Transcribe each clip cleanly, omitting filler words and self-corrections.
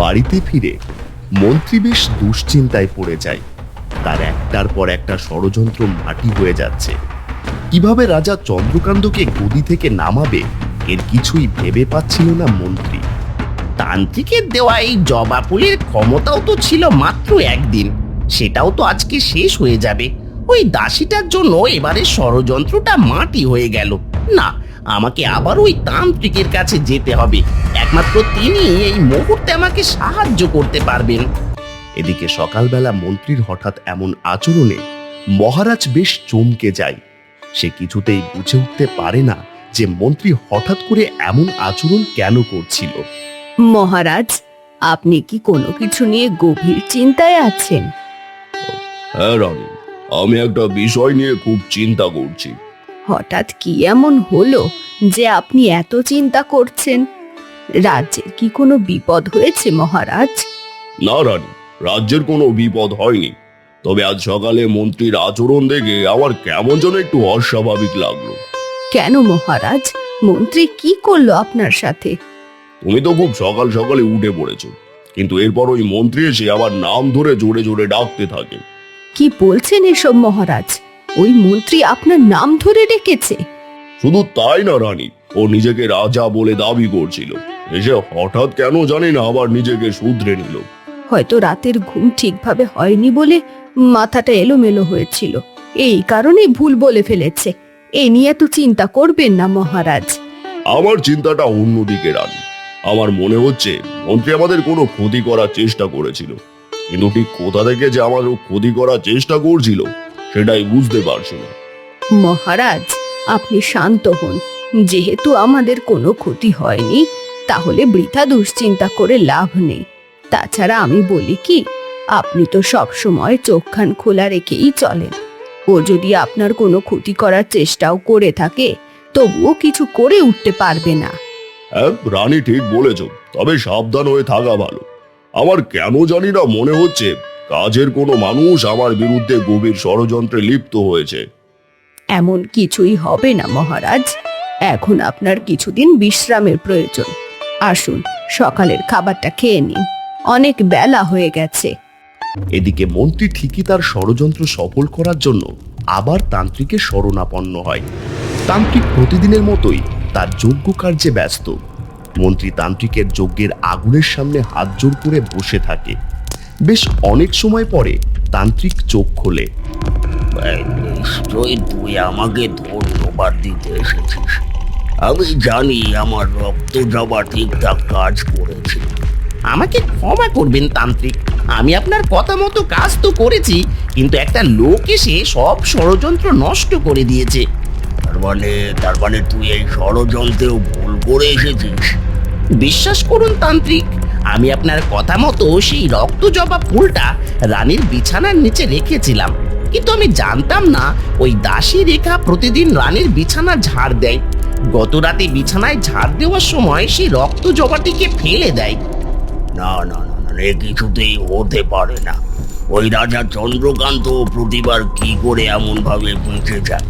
বাড়িতে ফিরে মন্ত্রী বেশ দুশ্চিন্তায় পড়ে যায়। তার একটার পর একটা ষড়যন্ত্র মাটি হয়ে যাচ্ছে। কিভাবে রাজা চন্দ্রকান্তকে গদি থেকে নামাবে এর কিছুই ভেবে পাচ্ছিল না মন্ত্রী। তান্ত্রিকের দেওয়া এই জবা ফুলের ক্ষমতাও তো ছিল মাত্র একদিন, সেটাও তো আজকে শেষ হয়ে যাবে। ওই দাসীটার জন্য এবারে ষড়যন্ত্রটা মাটি হয়ে গেল। না, আমাকে আবার ওই তান্ত্রিকের কাছে যেতে হবে। একমাত্র তিনি এই মুহূর্তে আমাকে সাহায্য করতে পারবেন। এদিকে সকালবেলা মন্ত্রীর হঠাৎ এমন আচরণে মহারাজ বেশ চমকে যায়। সে কিছুতেই বুঝে উঠতে পারে না যে মন্ত্রী হঠাৎ করে এমন আচরণ কেন করছিল। মহারাজ, আপনি কি কোনো কিছু নিয়ে গভীর চিন্তায় আছেন? হ্যাঁ রানী, আমি একটা বিষয় নিয়ে খুব চিন্তা করছি। হঠাৎ কি এমন হলো যে আপনি এত চিন্তা করছেন? রাজ্যের কি কোনো বিপদ হয়েছে মহারাজ? না রানী, রাজ্যের কোনো বিপদ হয়নি। তবে আজ সকালে মন্ত্রীর আচরণ দেখে আমার কেমন যেন একটু অস্বাভাবিক লাগলো। কেন মহারাজ? মন্ত্রী কি করলো আপনার সাথে? তুমি তো খুব সকাল সকালে উঠে পড়েছো, কিন্তু এরপর ওই মন্ত্রী এসে আমার নাম ধরে জোরে জোরে ডাকতে থাকে। কি বলছেন এসব মহারাজ? ওই মন্ত্রী আপনার নাম ধরে ডেকেছে? শুধু তাই না রানী, ও নিজেকে রাজা বলে দাবি করছিল। এসে হঠাৎ কেন জানি না আবার নিজেকে শুধরে নিল। হয়তো রাতের ঘুম ঠিকভাবে হয়নি বলে মাথাটা এলোমেলো হয়েছিল, এই কারণে ভুল বলে ফেলেছে। এ নিয়ে তো চিন্তা করবেন না মহারাজ। আমার চিন্তাটা অন্যদিকে রানী। আমার মনে হচ্ছে মন্ত্রী আমাদের কোনো ক্ষতি করার চেষ্টা করেছিল, কিন্তু ঠিক কোথা থেকে যে আমার ক্ষতি করার চেষ্টা করছিল সেটাই বুঝতে পারছি না। মহারাজ, আপনি শান্ত হন। যেহেতু আমাদের কোনো ক্ষতি হয়নি, তাহলে বৃথা দুশ্চিন্তা করে লাভ নেই। তাছাড়া আমি বলি কি, আপনি তো সব সময় চোখ কান খোলা রেখেই চলেন। ও যদি আপনার কোনো ক্ষতি করার চেষ্টাও করে থাকে, তবুও কিছু করে উঠতে পারবে না। হ্যাঁ রানী, ঠিক বলেছ, তবে সাবধান হয়ে থাকা ভালো। আমার কেন জানি না মনে হচ্ছে কাজের কোনো মানুষ আমার বিরুদ্ধে গভীর ষড়যন্ত্রে লিপ্ত হয়েছে। এমন কিছুই হবে না মহারাজ। এখন আপনার কিছুদিন বিশ্রামের প্রয়োজন। আসুন, সকালের খাবারটা খেয়ে নিন, অনেক বেলা হয়ে গেছে। এদিকে মন্ত্রী ঠিকই তার ষড়যন্ত্র সফল করার জন্য আবার তান্ত্রিকের শরণাপন্ন হয়। তান্ত্রিক প্রতিদিনের মতোই তার যজ্ঞ কার্যে ব্যস্ত। মন্ত্রী তান্ত্রিকের যজ্ঞের আগুনের সামনে হাত জোড় করে বসে থাকে। বেশ অনেক সময় পরে তান্ত্রিক চোখ খোলে। নিশ্চয়ই তুই আমাকে ধন্যবাদ দিতে এসেছিস। আমি জানি আমার রক্ত জবা ঠিকঠাক কাজ করেছে। আমাকে ক্ষমা করবেন তান্ত্রিক, আমি আপনার কথা মতো কাজ তো করেছি, কিন্তু একটা লোক এসে সব ষড়যন্ত্র নষ্ট করে দিয়েছে। তার মানে তুই এই ষড়যন্ত্রেও ভুল করে এসেছিস? বিশ্বাস করুন তান্ত্রিক, আমি আপনার কথা মতো সেই রক্ত জবা ফুলটা রানীর বিছানার নিচে রেখেছিলাম, কিন্তু আমি জানতাম না ওই দাসী রেখা প্রতিদিন রানীর বিছানা ঝাড় দেয়। গত রাতে বিছানায় ঝাড় দেওয়ার সময় সেই রক্ত জবাটিকে ফেলে দেয়। না না না না, এ কিছুতেই হতে পারে না। ওই রাজা চন্দ্রকান্ত প্রতিবার কি করে এমন ভাবে বেঁচে যায়?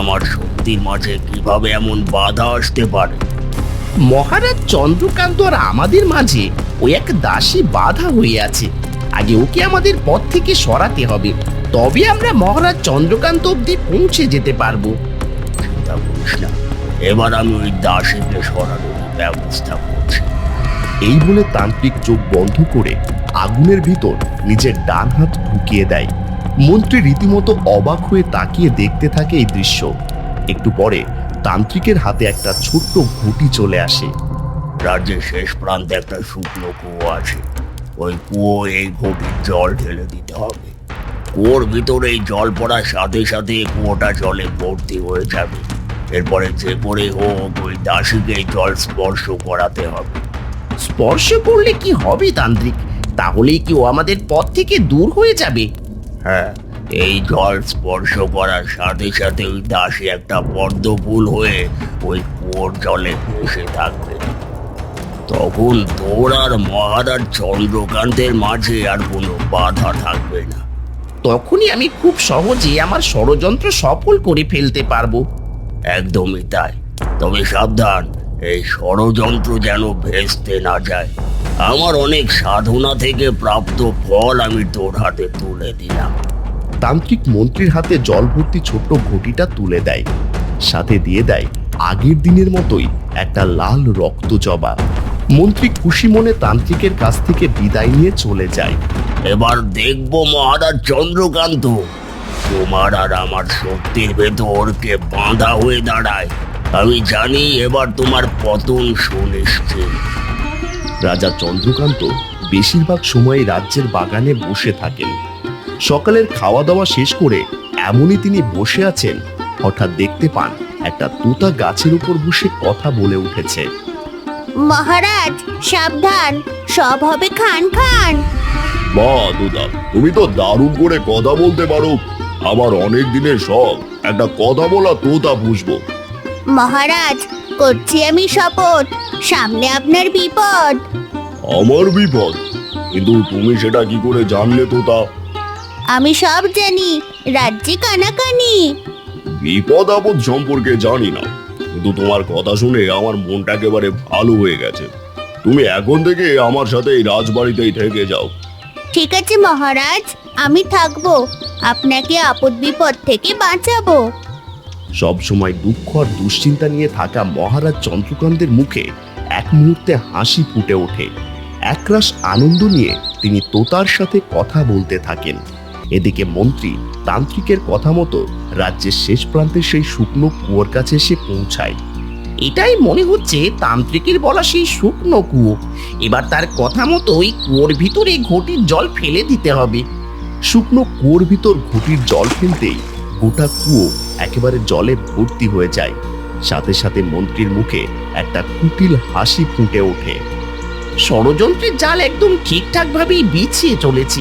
আমার শক্তির মাঝে কিভাবে এমন বাধা আসতে পারে? মহারাজ চন্দ্রকান্ত আর আমাদের মাঝে ওই এক দাসী বাধা হয়ে আছে। আগে ওকে আমাদের পথ থেকে সরাতে হবে, তবে আমরা মহারাজ চন্দ্রকান্ত অব্দি পৌঁছে যেতে পারবো। চিন্তা করিস না, এবার আমি ওই দাসীকে সরানোর ব্যবস্থা করছি। এই বলে তান্ত্রিক চোখ বন্ধ করে আগুনের ভিতর নিজের ডান হাত ঢুকিয়ে দেয়। মন্ত্রী রীতিমতো অবাক হয়ে তাকিয়ে দেখতে থাকে এই দৃশ্য। একটু পরে তান্ত্রিকের হাতে একটা ছোট্ট ঘুঁটি চলে আসে। রাজ্যের শেষ প্রান্তে একটা শুকনো কুয়ো আছে, ওই কুয়ো এই ঘটির জল ঢেলে দিতে হবে। কুয়োর ভিতরে এই জল পড়ার সাথে সাথে কুয়োটা জলে ভর্তি হয়ে যাবে। এরপরে যে করে হোক ওই দাসীকে জল স্পর্শ করাতে হবে। স্পর্শ করলে কি হবে তান্ত্রিক? তাহলেই কি ও আমাদের পথ থেকে দূর হয়ে যাবে? হ্যাঁ, এই জল স্পর্শ করার সাথে সাথে ওই দাসী একটা পদ্ম ফুল হয়ে ওই কুয়োর জলে ভেসে থাকবে। তখন তোর আর মহারাজ চন্দ্রকান্তের মাঝে আর কোনো বাধা থাকবে না। তখনই আমি খুব সহজে আমার ষড়যন্ত্র সফল করে ফেলতে পারবো। একদমই তাই, তবে সাবধান, এই ষড়যন্ত্র যেন ভেস্তে না যায়। আমার অনেক সাধনা থেকে প্রাপ্ত ফল আমি তোর হাতে তুলে দিলাম। তান্ত্রিক মন্ত্রীর হাতে জল ভর্তি ছোট্ট ঘটিটা তুলে দেয়, সাথে দিয়ে দেয় আগের দিনের মতোই একটা লাল রক্ত জবা। মন্ত্রী খুশি মনে তান্ত্রিকের কাছ থেকে বিদায় নিয়ে চলে যায়। এবার দেখবো মহারাজ চন্দ্রকান্ত, তোমার আর আমার শক্তির ভেতর কে বাঁধা হয়ে দাঁড়ায়। আমি জানি এবার তোমার পতন সুনিশ্চিত। রাজা চন্দ্রকান্ত বেশিরভাগ সময় রাজ্যের বাগানে বসে থাকেন। সকালের খাওয়া দাওয়া শেষ করে এমনই তিনি বসে আছেন, হঠাৎ দেখতে পান একটা তোতা গাছের উপর বসে কথা বলে উঠেছে। মহারাজ সাবধান, সব হবে খান খান। বাহ তোতা, তুমি তো দারুণ করে কথা বলতে পারো। আমার অনেক দিনের শখ একটা কথা বলা তোতা পুষবো। মহারাজ করছি আমি শপথ, সামনে আপনার বিপদ। আমার বিপদ? কিন্তু তুমি সেটা কি করে জানলে তোতা? আমি সব জানি, রাজ্যে কানাকানি। বিপদ আপদ সম্পর্কে জানি না, কিন্তু তোমার কথা শুনে আমার মনটা একেবারে ভালো হয়ে গেছে। তুমি এখন থেকে আমার সাথে এই রাজবাড়িতেই থেকে যাও। ঠিক আছে মহারাজ, আমি থাকবো, আপনাকে আপদ বিপদ থেকে বাঁচাবো। সব সময় দুঃখ আর দুশ্চিন্তা নিয়ে থাকা মহারাজ চন্দ্রকান্তের মুখে এক মুহূর্তে হাসি ফুটে ওঠে। একরাশ আনন্দ নিয়ে তিনি তোতার সাথে কথা বলতে থাকেন। এদিকে মন্ত্রী তান্ত্রিকের কথা মতো রাজ্যের শেষ প্রান্তে সেই শুকনো কুয়োর কাছে এসে পৌঁছায়। এটাই মনে হচ্ছে তান্ত্রিকের বলা সেই শুকনো কুয়ো। এবার তার কথা মতো ওই কুয়োর ভিতরে ঘটির জল ফেলে দিতে হবে। শুকনো কুয়োর ভিতর ঘটির জল ফেলতেই গোটা কুয়ো একেবারে জলে ভর্তি হয়ে যায়। সাথে সাথে মন্ত্রীর মুখে একটা কুটিল হাসি ফুটে ওঠে। ষড়যন্ত্রের জাল একদম ঠিকঠাক ভাবেই বিছিয়ে চলেছি।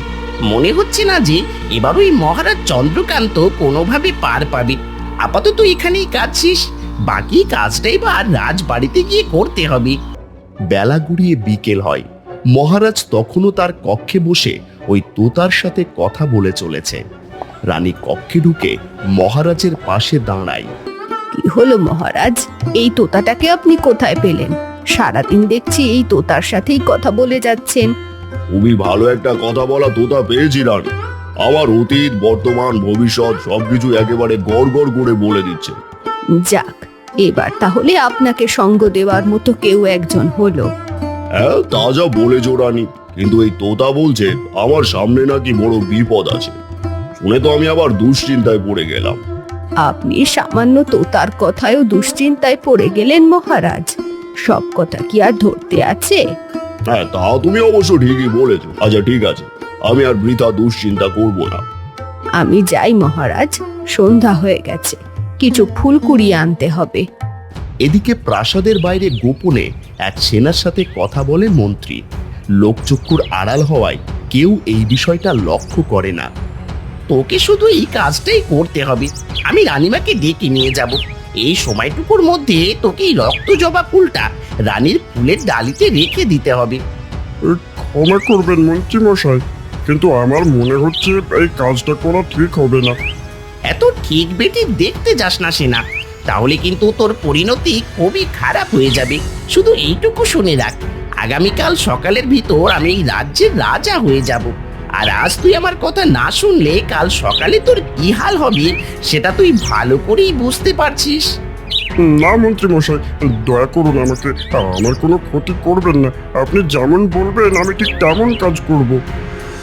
মনে হচ্ছে না যে এবার ওই মহারাজ চন্দ্রকান্ত কোনোভাবে পার পাবে। আপাতত এখানেই কাজ শেষ, বাকি কাজটাই বা রাজবাড়িতে গিয়ে করতে হবে। বেলা গড়িয়ে বিকেল হয়। মহারাজ তখনও তার কক্ষে বসে ওই তোতার সাথে কথা বলে চলেছে। রানী কক্ষে ঢুকে মহারাজের পাশে দাঁড়ায়। কি হলো মহারাজ, এই তোতাটাকে আপনি কোথায় পেলেন? সারাদিন দেখছি এই তোতার সাথেই কথা বলে যাচ্ছেন। খুবই ভালো একটা কথা বলা তোতা পেয়েছি রানী। আমার অতীত বর্তমান ভবিষ্যৎ সবকিছু একেবারে গড় গড় করে বলে দিচ্ছে। যাক, এবার তাহলে আপনাকে সঙ্গ দেওয়ার মতো কেউ একজন হলো। হ্যাঁ, তা যা বলেছো রানী, কিন্তু এই তোতা বলছে আমার সামনে নাকি বড় বিপদ আছে। শুনে তো আমি আবার দুশ্চিন্তায় পড়ে গেলাম। আপনি সামান্য তোতার কথায়ও দুশ্চিন্তায় পড়ে গেলেন মহারাজ? সব কথা কি আর ধরতে আছে? হ্যাঁ, তা তুমি অবশ্য ঠিকই বলেছো। আচ্ছা ঠিক আছে, আমি আর বৃথা দুশ্চিন্তা করব না। আমি যাই মহারাজ, সন্ধ্যা হয়ে গেছে, কিছু ফুল কুড়িয়ে আনতে হবে। এদিকে প্রাসাদের বাইরে গোপনে এক সেনার সাথে কথা বলে মন্ত্রী। লোকচক্ষুর আড়াল হওয়ায় কেউ এই বিষয়টা লক্ষ্য করে না। তোকে শুধু এই কাজটাই করতে হবে। আমি রানীমাকে ডেকে নিয়ে যাব। এই সময়টুকুর মধ্যে তোকে এই রক্ত জবা ফুলটা রানীর ফুলের ডালিতে রেখে দিতে হবে। ক্ষমা করবেন মন্ত্রী মশাই, কিন্তু আমার মনে হচ্ছে এই কাজটা করা ঠিক হবে না। এত ঠিক বেটি দেখতে যাস না সেনা, তাহলে কিন্তু তোর পরিণতি খুবই খারাপ হয়ে যাবে। শুধু এইটুকু শুনে রাখ, আগামীকাল সকালের ভিতর আমি এই রাজ্যের রাজা হয়ে যাব। আর আজ তুই আমার কথা না শুনলে কাল সকালে তোর কি হাল হবে সেটা তুই ভালো করেই বুঝতে পারছিস। না মন্ত্রী মশাই, দয়া করুন আমাকে, আমার কোনো ক্ষতি করবেন না। আপনি যেমন বলবেন আমি ঠিক তেমন কাজ করব।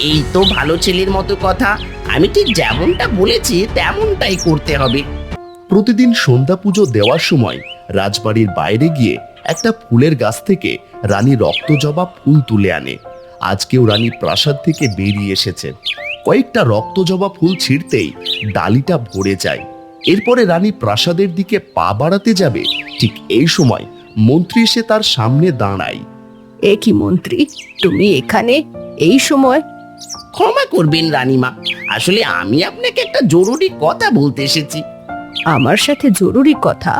এই তো ভালো ছেলের মতো কথা। আমি ঠিক যেমনটা বলেছি তেমনটাই করতে হবে। প্রতিদিন সন্ধ্যা পুজো দেওয়ার সময় রাজবাড়ির বাইরে গিয়ে একটা ফুলের গাছ থেকে রানী রক্তজবা ফুল তুলে আনে। আজকেও রানী প্রাসাদ থেকে বেরিয়ে এসেছে। কয়েকটা রক্তজবা ফুল ছিঁড়তেই ডালিটা ভরে যায়। এরপরে রানী প্রাসাদের দিকে পা বাড়াতে যাবে, ঠিক এই সময় মন্ত্রী এসে তার সামনে দাঁড়ায়। এ কি মন্ত্রী, তুমি এখানে এই সময়? ক্ষমা করবেন রানীমা, আসলে আমি আপনাকে একটা জরুরি কথা বলতে এসেছি। আমার সাথে জরুরি কথা?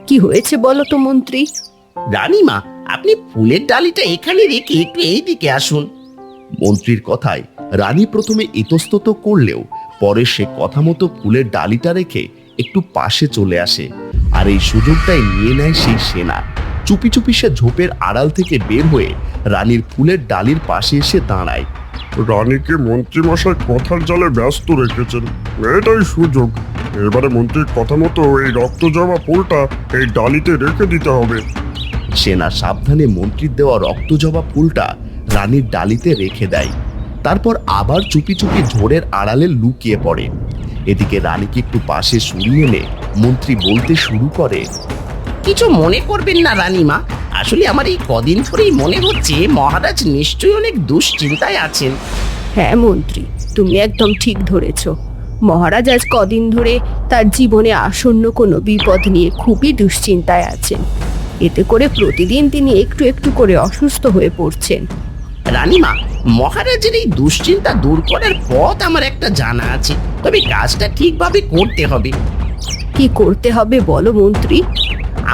কি হয়েছে বলো তো মন্ত্রী। রানীমা, আপনি ফুলের ডালিটা এখানে রেখে একটু এই দিকে আসুন। মন্ত্রীর কথায় রানী প্রথমে ইতস্তত করলেও পরে সে কথা মতো ফুলের ডালিটা রেখে একটু পাশে চলে আসে। আর এই সুযোগটাই নিয়ে নেয় সেই সেনা। চুপি চুপি সে ঝোপের আড়াল থেকে বের হয়ে রানীর ফুলের ডালির পাশে এসে দাঁড়ায়। রানীকে মন্ত্রীমশাই কথার জালে ব্যস্ত রেখেছেন, এটাই সুযোগ। এবারে মন্ত্রীর কথা মতো এই রক্ত জবা ফুলটা এই ডালিতে রেখে দিতে হবে। সেনা সাবধানে মন্ত্রীর দেওয়া রক্তজবা ফুলটা রানীর ডালিতে রেখে দেয়। তারপর আবার চুপি চুপি ঝোড়ের আড়ালে লুকিয়ে পড়ে। এদিকে রানীকে একটু পাশে সরিয়ে এনে মন্ত্রী বলতে শুরু করে। কিছু মনে করবেন না রানীমা, আসলে আমার এই কদিন ধরেই মনে হচ্ছে মহারাজ নিশ্চয়ই অনেক দুশ্চিন্তায় আছেন। হ্যাঁ মন্ত্রী, তুমি একদম ঠিক ধরেছ। মহারাজ আজ কদিন ধরে তার জীবনে আসন্ন কোনো বিপদ নিয়ে খুবই দুশ্চিন্তায় আছেন। এতে করে প্রতিদিন তিনি একটু একটু করে অসুস্থ হয়ে পড়ছেন। রানীমা, মহারাজের এই দুশ্চিন্তা দূর করার পথ আমার একটা জানা আছে, তবে কাজটা ঠিকভাবে করতে হবে। কি করতে হবে বলো মন্ত্রী।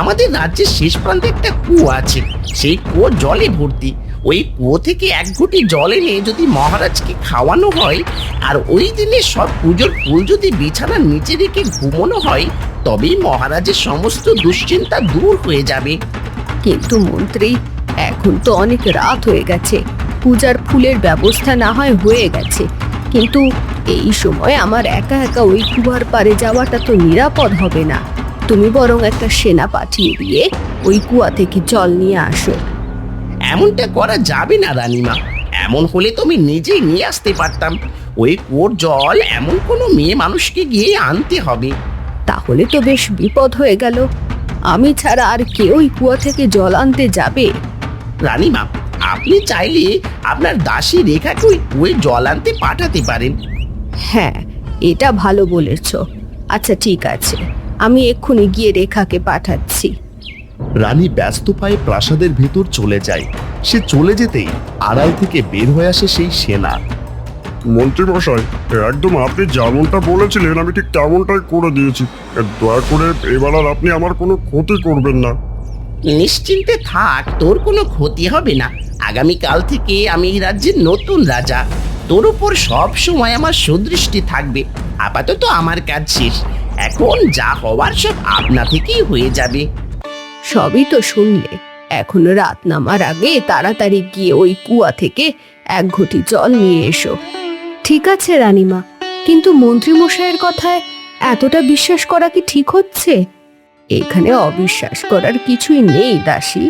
আমাদের রাজ্যের শেষ প্রান্তে একটা কুয়ো আছে, সেই কুয়ো জলে ভর্তি। ওই কুয়ো থেকে এক ঘটি জল এনে যদি মহারাজকে খাওয়ানো হয়, আর ওই দিনে সব পুজোর ফুল যদি বিছানার নিচে রেখে ঘুমানো হয়, তবেই মহারাজের সমস্ত দুশ্চিন্তা দূর হয়ে যাবে। কিন্তু মন্ত্রী, এখন তো অনেক রাত হয়ে গেছে, পূজার ফুলের ব্যবস্থা না হয় হয়ে গেছে, কিন্তু এই সময় আমার একা একা ওই কুয়ার পাড়ে যাওয়াটা তো নিরাপদ হবে না। তুমি বরং একটা সেনা পাঠিয়ে দিয়ে ওই কুয়া থেকে জল নিয়ে আসো। এমনটা করা যাবে না রানীমা, এমন হলে তো আমি নিজেই নিয়ে আসতে পারতাম। ওই কুয়োর জল এমন কোনো মেয়ে মানুষকে গিয়ে আনতে হবে। তাহলে তো বেশ বিপদ হয়ে গেল। আমি ছাড়া আর কেউ ওই কুয়া থেকে জল আনতে যাবে? রানীমা, আপনি চাইলে আপনার দাসী রেখাকে ওই কুয়োয় জল আনতে পাঠাতে পারেন। হ্যাঁ, এটা ভালো বলেছ। আচ্ছা ঠিক আছে, আমি এক্ষুনি গিয়ে রেখাকে পাঠাচ্ছি। রানী ব্যস্ত পায়ে প্রাসাদের ভেতর চলে যায়। সে চলে যেতেই আড়াল থেকে বের হয়ে আসে সেই সেনা। মন্ত্রীমশাই, একদম আপনি যেমনটা বলেছিলেন আমি ঠিক তেমনটাই করে দিয়েছি। দয়া করে এবার আর আপনি আমার কোনো ক্ষতি করবেন না। নিশ্চিন্তে থাক, তোর কোনো ক্ষতি হবে না। আগামীকাল থেকে আমি এই রাজ্যের নতুন রাজা, তোর উপর সব সময় আমার সুদৃষ্টি থাকবে। আপাতত আমার কাজ শেষ, এখন যা হওয়ার সব আপনা থেকেই হয়ে যাবে। সবই তো শুনলে, এখন রাত নামার আগে তাড়াতাড়ি গিয়ে ওই কুয়া থেকে এক ঘটি জল নিয়ে এসো। ঠিক আছে রানীমা, কিন্তু মন্ত্রী মশাইয়ের কথায় এতটা বিশ্বাস করা কি ঠিক হচ্ছে? এখানে অবিশ্বাস করার কিছুই নেই দাসী।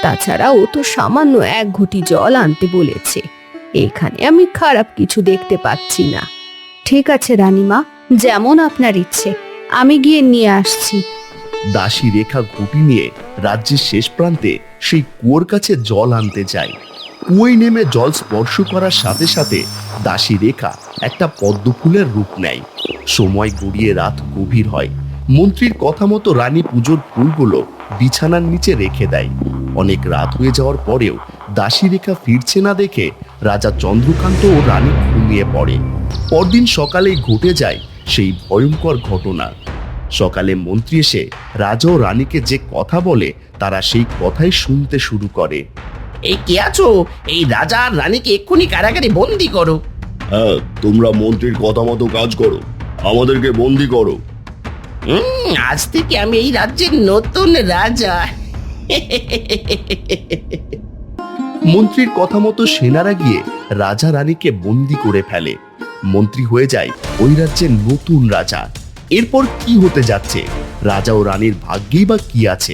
তাছাড়া ও তো সামান্য এক ঘটি জল আনতে বলেছে, এখানে আমি খারাপ কিছু দেখতে পাচ্ছি না। ঠিক আছে রানীমা, যেমন আপনার ইচ্ছে, আমি গিয়ে নিয়ে আসছি। দাসী রেখা ঘুঁটি নিয়ে রাজ্যের শেষ প্রান্তে সেই কুয়োর কাছে জল আনতে যায়। কুয়োয় নেমে জল স্পর্শ করার সাথে সাথে দাসী রেখা একটা পদ্ম ফুলের রূপ নেয়। সময় গড়িয়ে রাত গভীর হয়। মন্ত্রীর কথা মতো রানী পুজোর ফুলগুলো বিছানার নিচে রেখে দেয়। অনেক রাত হয়ে যাওয়ার পরেও দাসী রেখা ফিরছে না দেখে রাজা চন্দ্রকান্ত ও রানী ঘুমিয়ে পড়ে। পরদিন সকালেই ঘটে যায় সেই ভয়ঙ্কর ঘটনা। সকালে মন্ত্রী এসে রাজা ও রানীকে যে কথা বলে তারা সেই কথাই শুনতে শুরু করে। এই কে আছো? এই রাজা আর রানীকে এক্ষুনি কারাগারে বন্দি করো। হ্যাঁ, তোমরা মন্ত্রীর কথা মতো কাজ করো, আমাদেরকে বন্দি করো। আজ থেকে আমি এই রাজ্যের নতুন রাজা। মন্ত্রীর কথা মতো সেনারা গিয়ে রাজা রানীকে বন্দি করে ফেলে। মন্ত্রী হয়ে যায় ওই রাজ্যের নতুন রাজা। এরপর কি হতে যাচ্ছে, রাজা ও রানীর ভাগ্যেই বা কি আছে?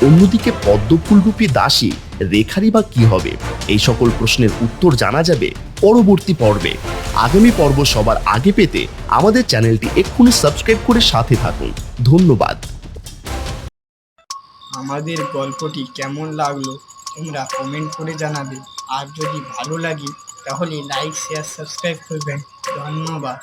অন্যদিকে পদ্মফুলরূপী দাসী রেখারই বা কি হবে? এই সকল প্রশ্নের উত্তর জানা যাবে পরবর্তী পর্বে। আগামী পর্ব সবার আগে পেতে আমাদের চ্যানেলটি এক্ষুনি সাবস্ক্রাইব করে সাথে থাকুন। ধন্যবাদ। আমাদের গল্পটি কেমন লাগলো তোমরা কমেন্ট করে জানাবে। আর যদি ভালো লাগে তাহলে লাইক শেয়ার সাবস্ক্রাইব করবেন। ধন্যবাদ।